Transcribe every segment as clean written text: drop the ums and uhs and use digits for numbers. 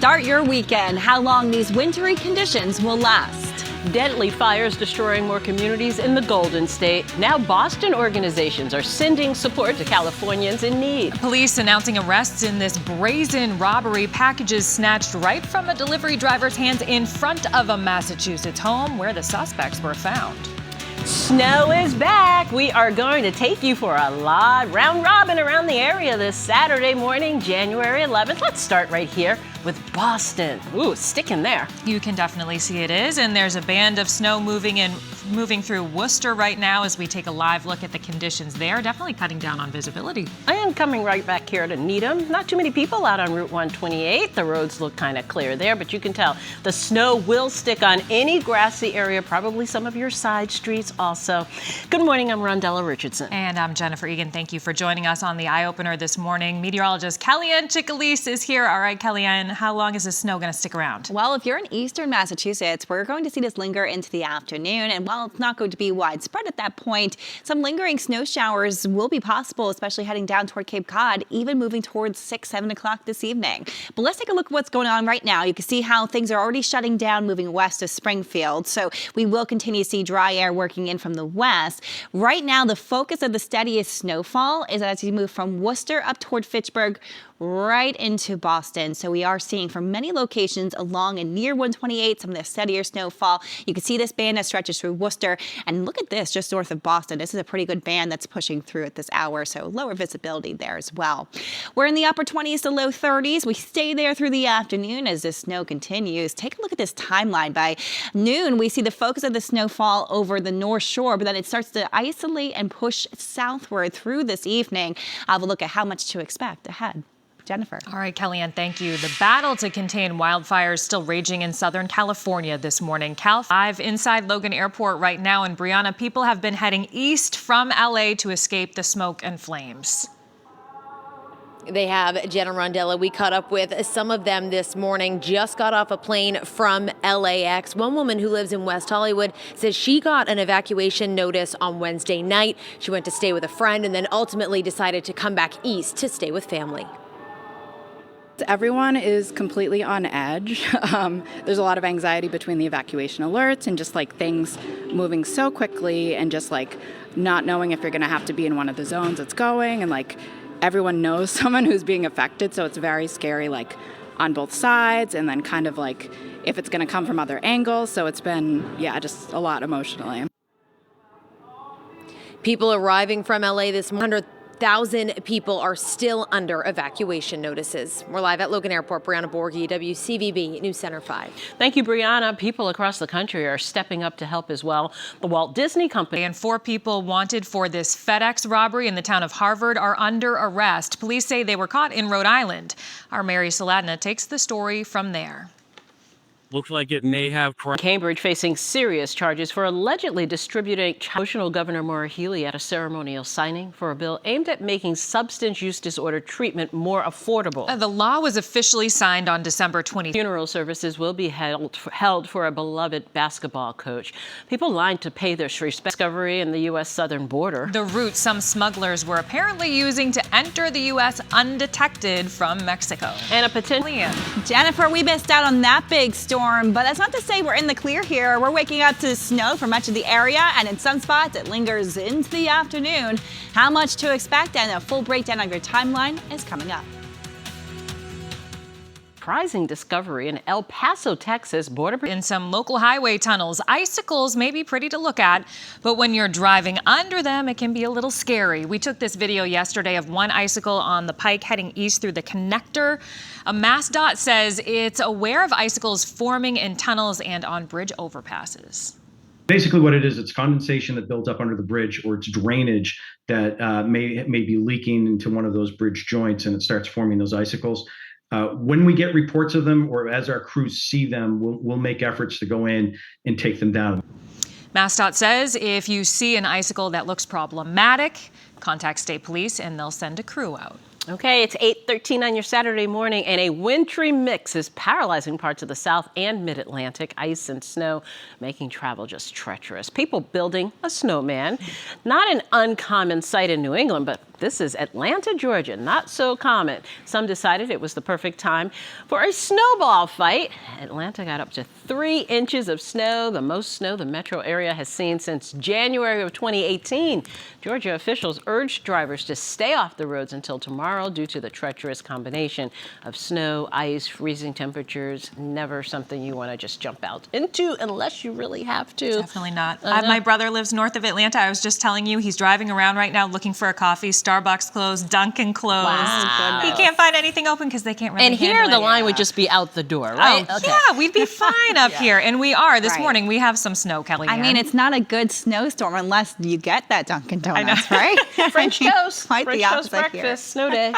start your weekend. How long these wintry conditions will last. Deadly fires destroying more communities in the Golden State. Now Boston organizations are sending support to Californians in need. Police announcing arrests in this brazen robbery. Packages snatched right from a delivery driver's hands in front of a Massachusetts home where the suspects were found. Snow is back. We are going to take you for a round robin around the area this Saturday morning, January 11th. Let's start right here with Boston. Ooh, sticking there. You can definitely see it is, and there's a band of snow moving through Worcester right now as we take a live look at the conditions there. Definitely cutting down on visibility. And coming right back here to Needham. Not too many people out on Route 128. The roads look kind of clear there, but you can tell the snow will stick on any grassy area, probably some of your side streets also. Good morning, I'm Rondella Richardson. And I'm Jennifer Egan. Thank you for joining us on the Eye Opener this morning. Meteorologist Ann Cicalese is here. All right, Ann, how long is the snow going to stick around? Well, if you're in eastern Massachusetts, we're going to see this linger into the afternoon. And while it's not going to be widespread at that point, some lingering snow showers will be possible, especially heading down toward Cape Cod, even moving towards 6, 7 o'clock this evening. But let's take a look at what's going on right now. You can see how things are already shutting down, moving west of Springfield. So we will continue to see dry air working in from the west. Right now, the focus of the steadiest snowfall is as you move from Worcester up toward Fitchburg, right into Boston. So we are seeing from many locations along and near 128 some of the steadier snowfall. You can see this band that stretches through Worcester, and look at this just north of Boston. This is a pretty good band that's pushing through at this hour, so lower visibility there as well. We're in the upper 20s to low 30s. We stay there through the afternoon as this snow continues. Take a look at this timeline. By noon, we see the focus of the snowfall over the North Shore, but then it starts to isolate and push southward through this evening. I'll have a look at how much to expect ahead. Jennifer. All right, Kellyanne, thank you. The battle to contain wildfires still raging in Southern California this morning. Cal 5 inside Logan Airport right now. And Brianna, people have been heading east from LA to escape the smoke and flames. They have, Jenna Rondella. We caught up with some of them this morning, just got off a plane from LAX. One woman who lives in West Hollywood says she got an evacuation notice on Wednesday night. She went to stay with a friend and then ultimately decided to come back east to stay with family. Everyone is completely on edge. There's a lot of anxiety between the evacuation alerts and just like things moving so quickly and just like not knowing if you're going to have to be in one of the zones it's going, and like everyone knows someone who's being affected, so it's very scary like on both sides, and then kind of like if it's going to come from other angles. So it's been, yeah, just a lot emotionally. People arriving from LA this morning. 100,000 people are still under evacuation notices. We're live at Logan Airport. Brianna Borghi, WCVB News Center 5. Thank you, Brianna. People across the country are stepping up to help as well. The Walt Disney Company and 4 people wanted for this FedEx robbery in the town of Harvard are under arrest. Police say they were caught in Rhode Island. Our Mary Saladna takes the story from there. Looks like it may have crashed. Cambridge facing serious charges for allegedly distributing emotional Governor Maura Healey at a ceremonial signing for a bill aimed at making substance use disorder treatment more affordable. The law was officially signed on December 20th. Funeral services will be held for a beloved basketball coach. People lined to pay their respect. Discovery in the U.S. southern border. The route some smugglers were apparently using to enter the U.S. undetected from Mexico. And a potential. Jennifer, we missed out on that big storm, but that's not to say we're in the clear here. We're waking up to snow for much of the area, and in some spots it lingers into the afternoon. How much to expect and a full breakdown of your timeline is coming up. Surprising discovery in El Paso, Texas, border. In some local highway tunnels, icicles may be pretty to look at, but when you're driving under them, it can be a little scary. We took this video yesterday of one icicle on the Pike heading east through the connector. A MassDOT says it's aware of icicles forming in tunnels and on bridge overpasses. Basically what it is, it's condensation that builds up under the bridge, or it's drainage that may be leaking into one of those bridge joints, and it starts forming those icicles. When we get reports of them, or as our crews see them, we'll make efforts to go in and take them down. MassDOT says if you see an icicle that looks problematic, contact state police and they'll send a crew out. Okay, it's 8:13 on your Saturday morning, and a wintry mix is paralyzing parts of the South and Mid-Atlantic. Ice and snow making travel just treacherous. People building a snowman. Not an uncommon sight in New England, but This is Atlanta, Georgia. Not so common. Some decided it was the perfect time for a snowball fight. Atlanta got up to 3 inches of snow, the most snow the metro area has seen since January of 2018. Georgia officials urged drivers to stay off the roads until tomorrow due to the treacherous combination of snow, ice, freezing temperatures. Never something you want to just jump out into unless you really have to. Definitely not. My brother lives north of Atlanta. I was just telling you, he's driving around right now looking for a coffee. Starbucks closed, Dunkin' closed. Wow. He can't find anything open because they can't really And here handle the it. line would just be out the door, right? Oh, yeah, we'd be fine up here. And we are. This morning we have some snow, Kellyanne. I mean, it's not a good snowstorm unless you get that Dunkin' Donuts, right? French toast. Quite French the toast opposite breakfast, here. snow day.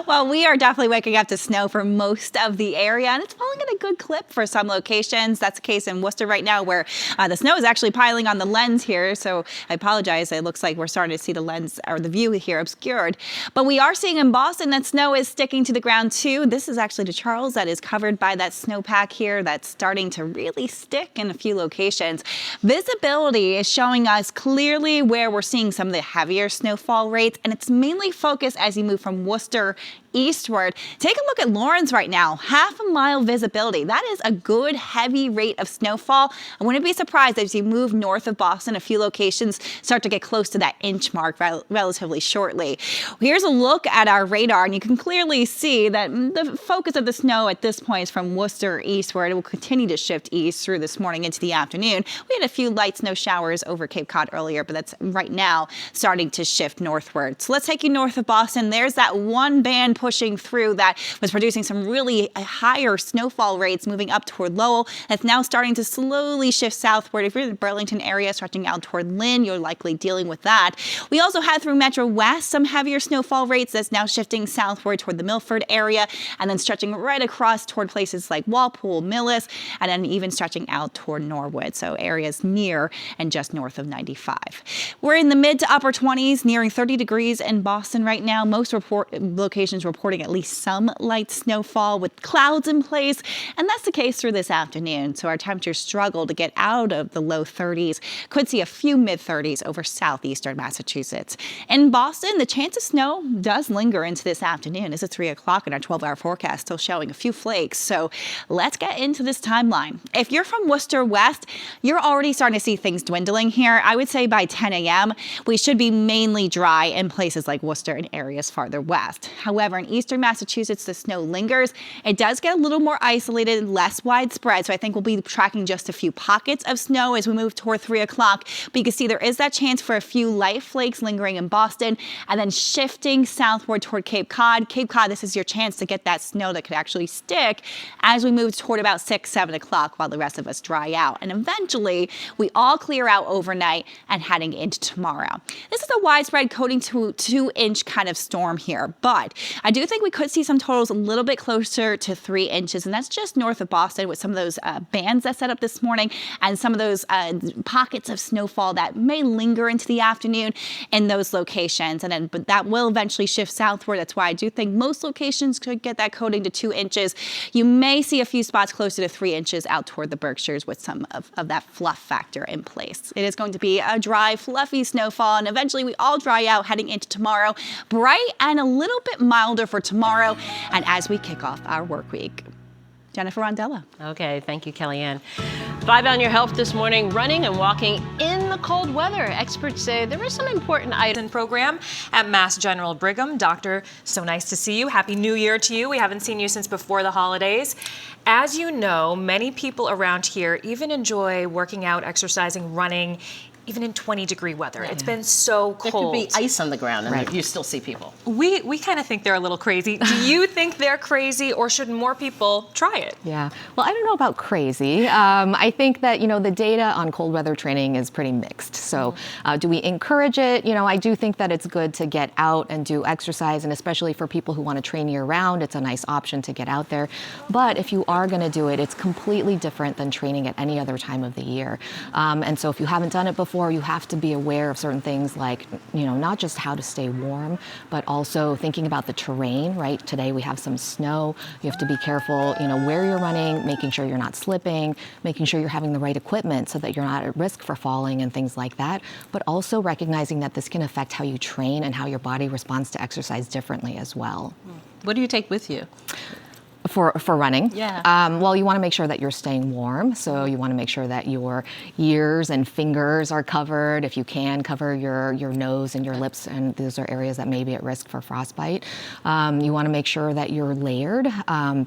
Well, we are definitely waking up to snow for most of the area, and it's falling at a good clip for some locations. That's the case in Worcester right now, where the snow is actually piling on the lens here. So I apologize. It looks like we're starting to see the lens or the view here obscured. But we are seeing in Boston that snow is sticking to the ground too. This is actually to Charles that is covered by that snowpack here that's starting to really stick in a few locations. Visibility is showing us clearly where we're seeing some of the heavier snowfall rates, and it's mainly focused as you move from Worcester eastward. Take a look at Lawrence right now, 1/2 mile visibility. That is a good heavy rate of snowfall. I wouldn't be surprised as you move north of Boston, a few locations start to get close to that inch mark relatively shortly. Here's a look at our radar, and you can clearly see that the focus of the snow at this point is from Worcester eastward. It will continue to shift east through this morning into the afternoon. We had a few light snow showers over Cape Cod earlier, but that's right now starting to shift northward. So let's take you north of Boston. There's that one band pushing through that was producing some really higher snowfall rates moving up toward Lowell. That's now starting to slowly shift southward. If you're in the Burlington area stretching out toward Lynn, you're likely dealing with that. We also had through Metro West some heavier snowfall rates that's now shifting southward toward the Milford area and then stretching right across toward places like Walpole, Millis, and then even stretching out toward Norwood. So areas near and just north of 95. We're in the mid to upper 20s, nearing 30 degrees in Boston right now. Most locations reporting at least some light snowfall with clouds in place, and that's the case through this afternoon. So our temperatures struggle to get out of the low 30s. Could see a few mid-30s over southeastern Massachusetts. In Boston, the chance of snow does linger into this afternoon. This is 3 o'clock in our 12-hour forecast, still showing a few flakes. So let's get into this timeline. If you're from Worcester West, you're already starting to see things dwindling here. I would say by 10 a.m., we should be mainly dry in places like Worcester and areas farther west. However, in eastern Massachusetts, the snow lingers. It does get a little more isolated, less widespread. So I think we'll be tracking just a few pockets of snow as we move toward 3 o'clock. But you can see there is that chance for a few light flakes lingering in Boston and then shifting southward toward Cape Cod. Cape Cod, this is your chance to get that snow that could actually stick as we move toward about 6, 7 o'clock while the rest of us dry out. And eventually, we all clear out overnight and heading into tomorrow. This is a widespread coating to 2-inch kind of storm here, but I do think we could see some totals a little bit closer to 3 inches, and that's just north of Boston with some of those bands that set up this morning and some of those pockets of snowfall that may linger into the afternoon in those locations. And then but that will eventually shift southward. That's why I do think most locations could get that coating to 2 inches. You may see a few spots closer to 3 inches out toward the Berkshires with some of that fluff factor in place. It is going to be a dry, fluffy snowfall, and eventually we all dry out heading into tomorrow. Bright and a little bit milder for tomorrow and as we kick off our work week. Jennifer Rondella. Okay, thank you, Kellyanne. 5 on your health this morning, running and walking in the cold weather. Experts say there are some important items. Program at Mass General Brigham. Doctor, so nice to see you. Happy New Year to you. We haven't seen you since before the holidays. As you know, many people around here even enjoy working out, exercising, running, even in 20-degree weather. It's been so cold. There could be ice on the ground and you still see people. We kind of think they're a little crazy. Do you think they're crazy, or should more people try it? Yeah. Well, I don't know about crazy. I think that, the data on cold weather training is pretty mixed. So do we encourage it? I do think that it's good to get out and do exercise, and especially for people who want to train year round, it's a nice option to get out there. But if you are going to do it, it's completely different than training at any other time of the year. And so if you haven't done it before, before, you have to be aware of certain things like, not just how to stay warm, but also thinking about the terrain, right? Today we have some snow. You have to be careful, where you're running, making sure you're not slipping, making sure you're having the right equipment so that you're not at risk for falling and things like that. But also recognizing that this can affect how you train and how your body responds to exercise differently as well. What do you take with you? For running? Yeah. Well, you want to make sure that you're staying warm. So you want to make sure that your ears and fingers are covered. If you can, cover your nose and your lips, and those are areas that may be at risk for frostbite. You want to make sure that you're layered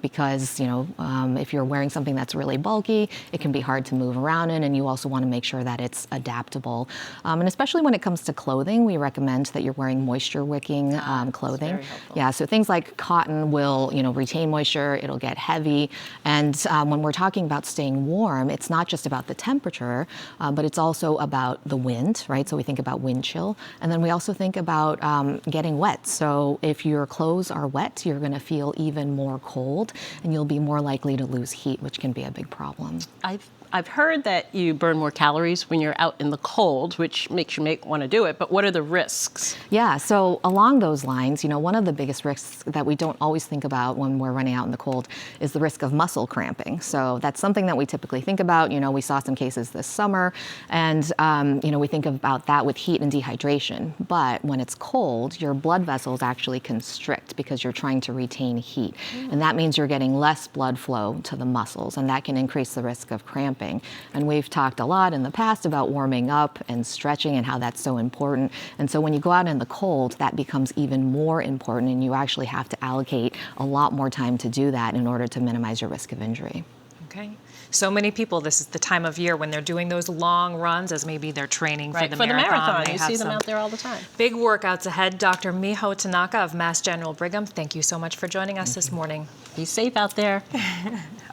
because, if you're wearing something that's really bulky, it can be hard to move around in, and you also want to make sure that it's adaptable. And especially when it comes to clothing, we recommend that you're wearing moisture-wicking clothing. very helpful. Yeah, so things like cotton will, retain moisture. It'll get heavy. And when we're talking about staying warm, it's not just about the temperature, but it's also about the wind, right? So we think about wind chill. And then we also think about getting wet. So if your clothes are wet, you're going to feel even more cold, and you'll be more likely to lose heat, which can be a big problem. I've heard that you burn more calories when you're out in the cold, which makes you want to do it, but what are the risks? Yeah, so along those lines, one of the biggest risks that we don't always think about when we're running out in the cold is the risk of muscle cramping. So that's something that we typically think about. We saw some cases this summer, and we think about that with heat and dehydration. But when it's cold, your blood vessels actually constrict because you're trying to retain heat. And that means you're getting less blood flow to the muscles, and that can increase the risk of cramping. And we've talked a lot in the past about warming up and stretching and how that's so important. And so when you go out in the cold, that becomes even more important, and you actually have to allocate a lot more time to do that in order to minimize your risk of injury. Okay. So many people, this is the time of year when they're doing those long runs, as maybe they're training for the marathon. You see them out there all the time. Big workouts ahead. Dr. Miho Tanaka of Mass General Brigham, thank you so much for joining us this morning. Be safe out there.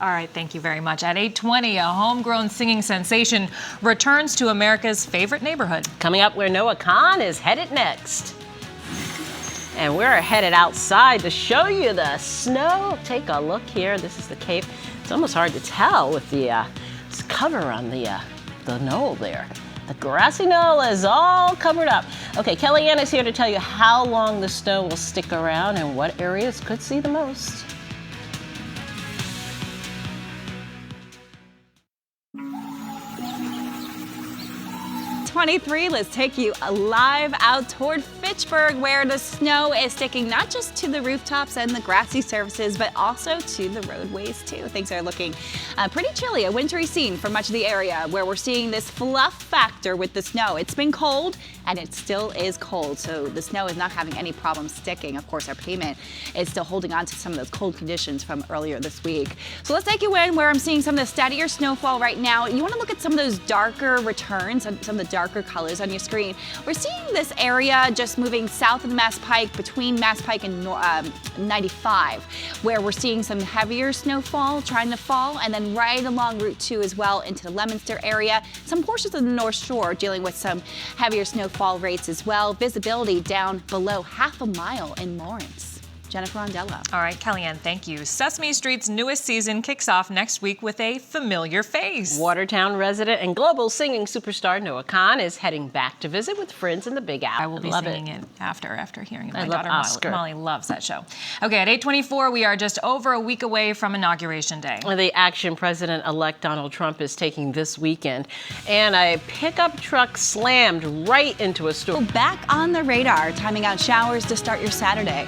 All right, thank you very much. At 8:20, a homegrown singing sensation returns to America's favorite neighborhood. Coming up, where Noah Khan is headed next. And we're headed outside to show you the snow. Take a look here. This is the Cape. It's almost hard to tell with the cover on the knoll there. The grassy knoll is all covered up. Okay, Kellyanne is here to tell you how long the snow will stick around and what areas could see the most. 23, let's take you live out toward Fitchburg, where the snow is sticking not just to the rooftops and the grassy surfaces, but also to the roadways too. Things are looking pretty chilly, a wintry scene for much of the area, where we're seeing this fluff factor with the snow. It's been cold, and it still is cold, so the snow is not having any problem sticking. Of course, our pavement is still holding on to some of those cold conditions from earlier this week. So let's take you in where I'm seeing some of the steadier snowfall right now. You want to look at some of those darker returns and some of the darker colors on your screen. We're seeing this area just moving south of the Mass Pike, between Mass Pike and 95, where we're seeing some heavier snowfall trying to fall, and then right along Route 2 as well into the Leominster area. Some portions of the North Shore dealing with some heavier snowfall rates as well. Visibility down below half a mile in Lawrence. Jennifer Rondella. All right, Kellyanne, thank you. Sesame Street's newest season kicks off next week with a familiar face. Watertown resident and global singing superstar Noah Khan is heading back to visit with friends in the Big Apple. I will be singing it after hearing it. My love daughter Oscar. Molly loves that show. Okay, at 8:24, we are just over a week away from Inauguration Day. The action President-elect Donald Trump is taking this weekend, and a pickup truck slammed right into a store. Back on the radar, timing out showers to start your Saturday.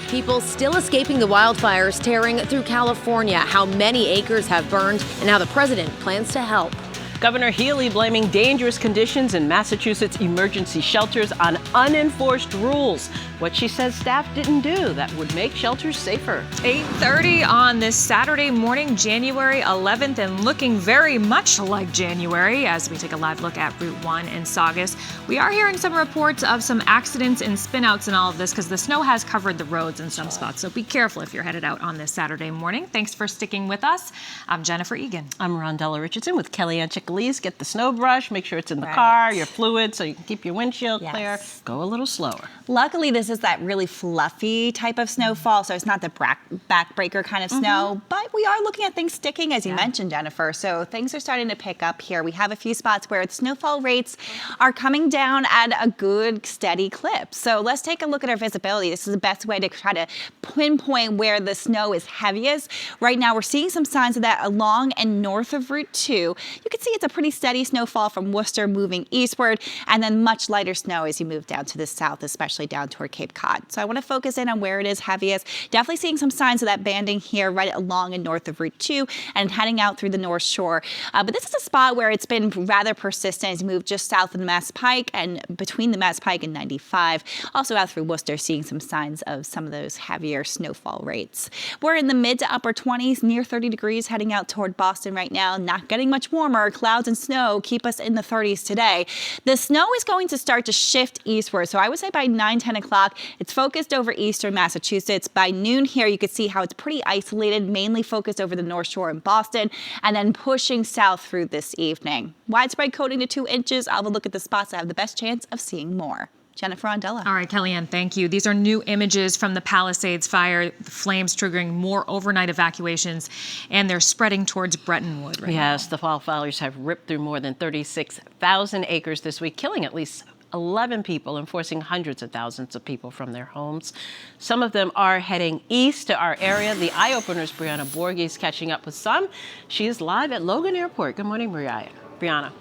People still escaping the wildfires tearing through California, how many acres have burned, and how the president plans to help. Governor Healy blaming dangerous conditions in Massachusetts emergency shelters on unenforced rules. What she says staff didn't do that would make shelters safer. 8:30 on this Saturday morning, January 11th, and looking very much like January as we take a live look at Route 1 in Saugus. We are hearing some reports of some accidents and spinouts and all of this because the snow has covered the roads in some spots. So be careful if you're headed out on this Saturday morning. Thanks for sticking with us. I'm Jennifer Egan. I'm Rondella Richardson with Kellyanne Cicalese. Get the snow brush, make sure it's in the car, your fluid, so you can keep your windshield clear. Go a little slower. Luckily, the this is that really fluffy type of snowfall, so it's not the backbreaker kind of snow, but we are looking at things sticking, as you mentioned, Jennifer. So things are starting to pick up here. We have a few spots where the snowfall rates are coming down at a good, steady clip. So let's take a look at our visibility. This is the best way to try to pinpoint where the snow is heaviest. Right now, we're seeing some signs of that along and north of Route 2. You can see it's a pretty steady snowfall from Worcester moving eastward, and then much lighter snow as you move down to the south, especially down toward Cape Cod. So I want to focus in on where it is heaviest. Definitely seeing some signs of that banding here right along and north of Route 2 and heading out through the North Shore. But this is a spot where it's been rather persistent as you move just south of the Mass Pike and between the Mass Pike and 95. Also out through Worcester, seeing some signs of some of those heavier snowfall rates. We're in the mid to upper 20s, near 30 degrees, heading out toward Boston right now. Not getting much warmer. Clouds and snow keep us in the 30s today. The snow is going to start to shift eastward. So I would say by 9, 10 o'clock, it's focused over eastern Massachusetts. By noon here, you can see how it's pretty isolated, mainly focused over the North Shore in Boston, and then pushing south through this evening. Widespread coating to 2 inches. I'll have a look at the spots that have the best chance of seeing more. Jennifer Rondella. All right, Kellyanne, thank you. These are new images from the Palisades fire, the flames triggering more overnight evacuations, and they're spreading towards Brettonwood right now. Yes, the wildfires have ripped through more than 36,000 acres this week, killing at least 11 people and forcing hundreds of thousands of people from their homes. Some of them are heading east to our area. The Eye Opener's Brianna Borghi is catching up with some. She is live at Logan Airport. Good morning, Brianna.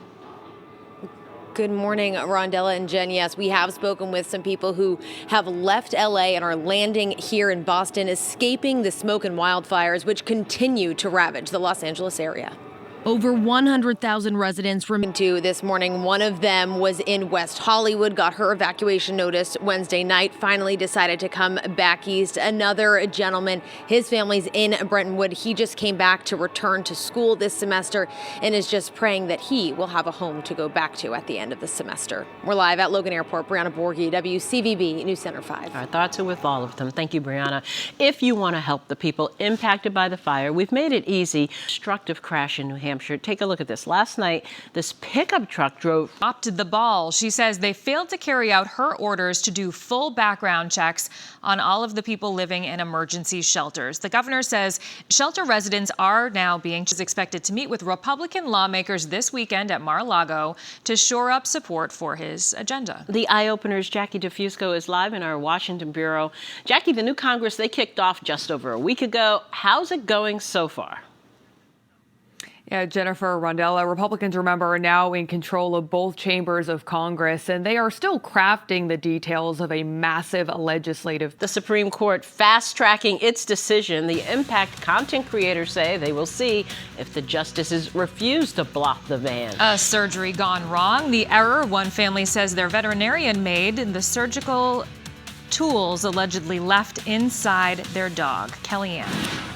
Good morning, Rondella and Jen. Yes, we have spoken with some people who have left LA and are landing here in Boston, escaping the smoke and wildfires, which continue to ravage the Los Angeles area. Over 100,000 residents remain to this morning. One of them was in West Hollywood, got her evacuation notice Wednesday night, finally decided to come back east. Another gentleman, his family's in Brettonwood. He just came back to return to school this semester and is just praying that he will have a home to go back to at the end of the semester. We're live at Logan Airport. Brianna Borghi, WCVB News Center 5. Our thoughts are with all of them. Thank you, Brianna. If you want to help the people impacted by the fire, we've made it easy. Destructive crash in New Hampshire. Take a look at this. Last night, this pickup truck dropped the ball. She says they failed to carry out her orders to do full background checks on all of the people living in emergency shelters. The governor says shelter residents are now being expected to meet with Republican lawmakers this weekend at Mar-a-Lago to shore up support for his agenda. The Eye Opener's Jackie DeFusco is live in our Washington bureau. Jackie, the new Congress, they kicked off just over a week ago. How's it going so far? Yeah, Jennifer Rondella, Republicans, remember, are now in control of both chambers of Congress, and they are still crafting the details of a massive legislative. The Supreme Court fast-tracking its decision. The impact content creators say they will see if the justices refuse to block the ban. A surgery gone wrong. The error, one family says their veterinarian made, the surgical tools allegedly left inside their dog. Kellyanne.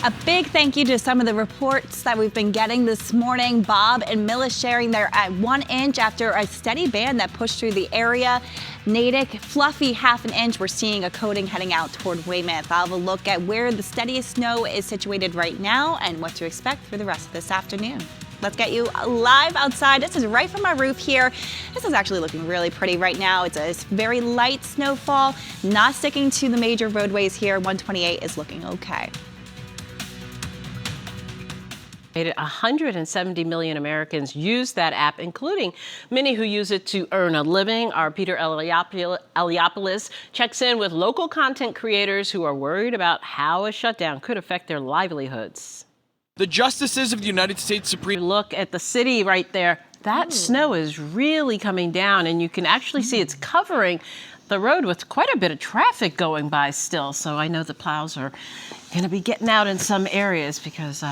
A big thank you to some of the reports that we've been getting this morning. Bob and Milla sharing they're at 1 inch after a steady band that pushed through the area. Natick, fluffy 1/2 inch. We're seeing a coating heading out toward Weymouth. I'll have a look at where the steadiest snow is situated right now and what to expect for the rest of this afternoon. Let's get you live outside. This is right from my roof here. This is actually looking really pretty right now. It's a very light snowfall, not sticking to the major roadways here. 128 is looking okay. 170 million Americans use that app, including many who use it to earn a living. Our Peter Eliopoulos checks in with local content creators who are worried about how a shutdown could affect their livelihoods. The justices of the United States Supreme. Look at the city right there. That snow is really coming down, and you can actually see it's covering the road with quite a bit of traffic going by still. So I know the plows are going to be getting out in some areas because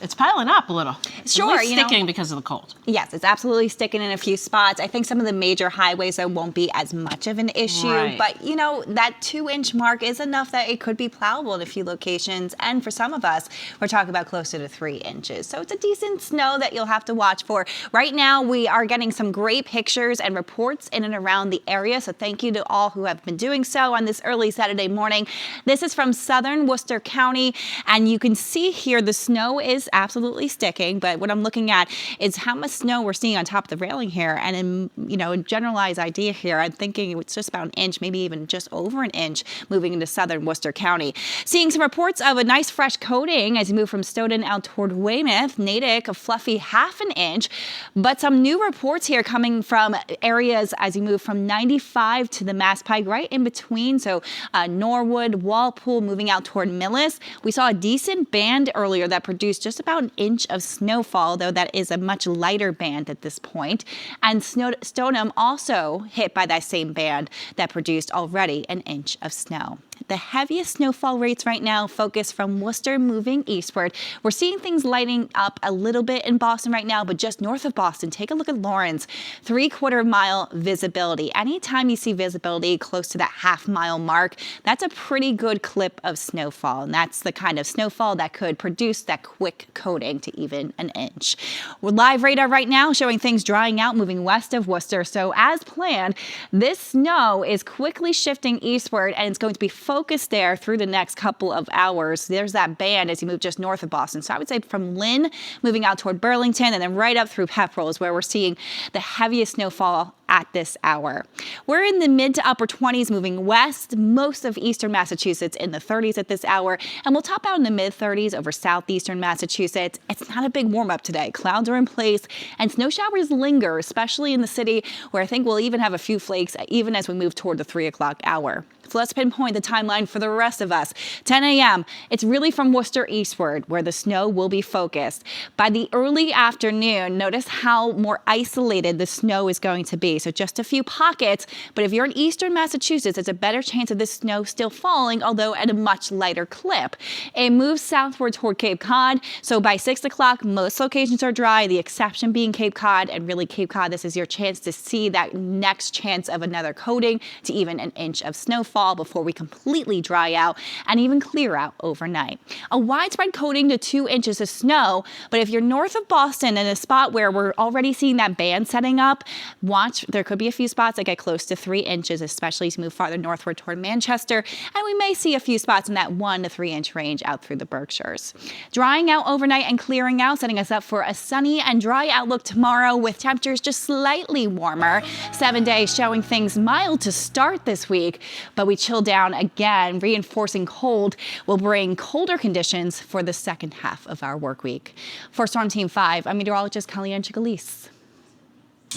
it's piling up a little. Sure, it's sticking because of the cold. Yes, it's absolutely sticking in a few spots. I think some of the major highways, though, won't be as much of an issue. Right. But, you know, that 2-inch mark is enough that it could be plowable in a few locations. And for some of us, we're talking about closer to 3 inches. So it's a decent snow that you'll have to watch for. Right now, we are getting some great pictures and reports in and around the area. So thank you to all who have been doing so on this early Saturday morning. This is from southern Worcester County. And you can see here the snow is absolutely sticking. But what I'm looking at is how much snow we're seeing on top of the railing here. And in, a generalized idea here, I'm thinking it's just about an inch, maybe even just over an inch moving into southern Worcester County. Seeing some reports of a nice fresh coating as you move from Stoughton out toward Weymouth. Natick, a fluffy half an inch. But some new reports here coming from areas as you move from 95 to the Mass Pike, right in between. So Norwood, Walpole, moving out toward Millis. We saw a decent band earlier that produced just about an inch of snowfall, though that is a much lighter band at this point. And Stoneham also hit by that same band that produced already an inch of snow. The heaviest snowfall rates right now focus from Worcester moving eastward. We're seeing things lighting up a little bit in Boston right now, but just north of Boston, take a look at Lawrence, 3/4 mile visibility. Anytime you see visibility close to that half-mile mark, that's a pretty good clip of snowfall. And that's the kind of snowfall that could produce that quick coating to even an inch. We're live radar right now showing things drying out, moving west of Worcester. So as planned, this snow is quickly shifting eastward, and it's going to be focused there through the next couple of hours. There's that band as you move just north of Boston. So I would say from Lynn, moving out toward Burlington, and then right up through Pepperell is where we're seeing the heaviest snowfall at this hour. We're in the mid to upper 20s moving west, most of eastern Massachusetts in the 30s at this hour, and we'll top out in the mid 30s over southeastern Massachusetts. It's not a big warm up today. Clouds are in place and snow showers linger, especially in the city where I think we'll even have a few flakes even as we move toward the 3 o'clock hour. So let's pinpoint the timeline for the rest of us. 10 a.m. It's really from Worcester eastward where the snow will be focused. By the early afternoon, notice how more isolated the snow is going to be. So just a few pockets, but if you're in eastern Massachusetts, it's a better chance of this snow still falling, although at a much lighter clip. It moves southward toward Cape Cod. So by 6 o'clock, most locations are dry, the exception being Cape Cod. And really Cape Cod, this is your chance to see that next chance of another coating to even an inch of snowfall before we completely dry out and even clear out overnight. A widespread coating to 2 inches of snow, but if you're north of Boston in a spot where we're already seeing that band setting up, watch, there could be a few spots that get close to 3 inches, especially as you move farther northward toward Manchester, and we may see a few spots in that 1 to 3 inch range out through the Berkshires. Drying out overnight and clearing out, setting us up for a sunny and dry outlook tomorrow with temperatures just slightly warmer. 7 days showing things mild to start this week, but we chill down again. Reinforcing cold will bring colder conditions for the second half of our work week. For Storm Team 5, I'm meteorologist Ann Cicalese.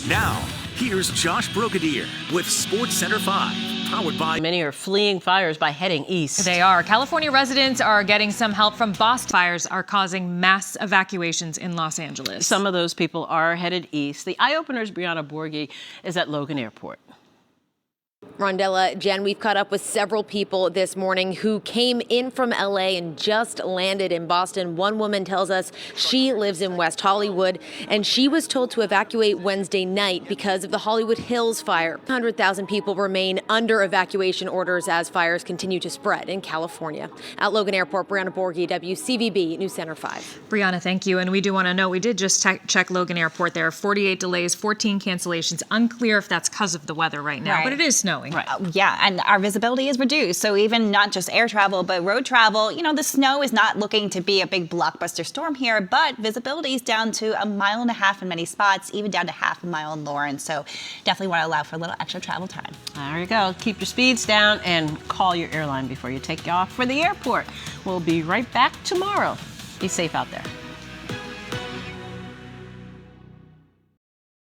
Now, here's Josh Brigadier with Sports Center 5, powered by... Many are fleeing fires by heading east. They are. California residents are getting some help from Boston. Fires are causing mass evacuations in Los Angeles. Some of those people are headed east. The Eye Opener's Brianna Borghi is at Logan Airport. Rondella, Jen, we've caught up with several people this morning who came in from LA and just landed in Boston. One woman tells us she lives in West Hollywood and she was told to evacuate Wednesday night because of the Hollywood Hills fire. 100,000 people remain under evacuation orders as fires continue to spread in California. At Logan Airport, Brianna Borghi, WCVB News Center 5. Brianna, thank you. And we do want to know, we did just check Logan Airport. There are 48 delays, 14 cancellations. Unclear if that's because of the weather right now, but it is snowing. Right. Yeah, and our visibility is reduced. So even not just air travel, but road travel, the snow is not looking to be a big blockbuster storm here, but visibility is down to 1.5 miles in many spots, even down to half a mile in Lawrence. So definitely want to allow for a little extra travel time. There you go. Keep your speeds down and call your airline before you take off for the airport. We'll be right back tomorrow. Be safe out there.